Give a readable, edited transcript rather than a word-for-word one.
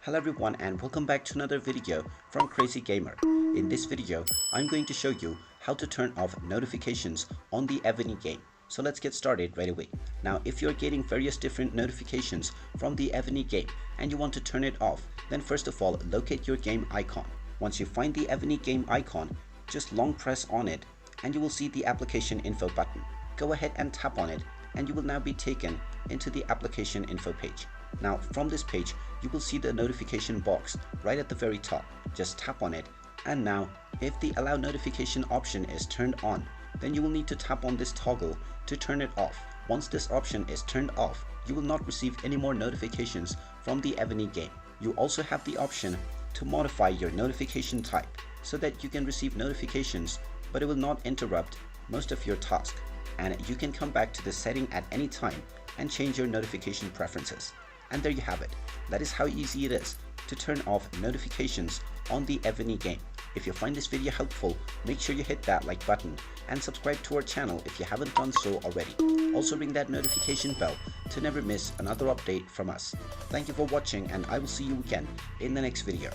Hello everyone and welcome back to another video from Crazy Gamer. In this video, I'm going to show you how to turn off notifications on the Evony game. So let's get started right away. Now if you're getting various different notifications from the Evony game and you want to turn it off, then first of all locate your game icon. Once you find the Evony game icon, just long press on it and you will see the application info button. Go ahead and tap on it and you will now be taken into the application info page. Now from this page you will see the notification box right at the very top. Just tap on it, and now if the allow notification option is turned on, then you will need to tap on this toggle to turn it off. Once this option is turned off, you will not receive any more notifications from the Evony game. You also have the option to modify your notification type so that you can receive notifications but it will not interrupt most of your tasks, and you can come back to the setting at any time and change your notification preferences. And there you have it. That is how easy it is to turn off notifications on the Evony game. If you find this video helpful, make sure you hit that like button and subscribe to our channel if you haven't done so already. Also ring that notification bell to never miss another update from us. Thank you for watching and I will see you again in the next video.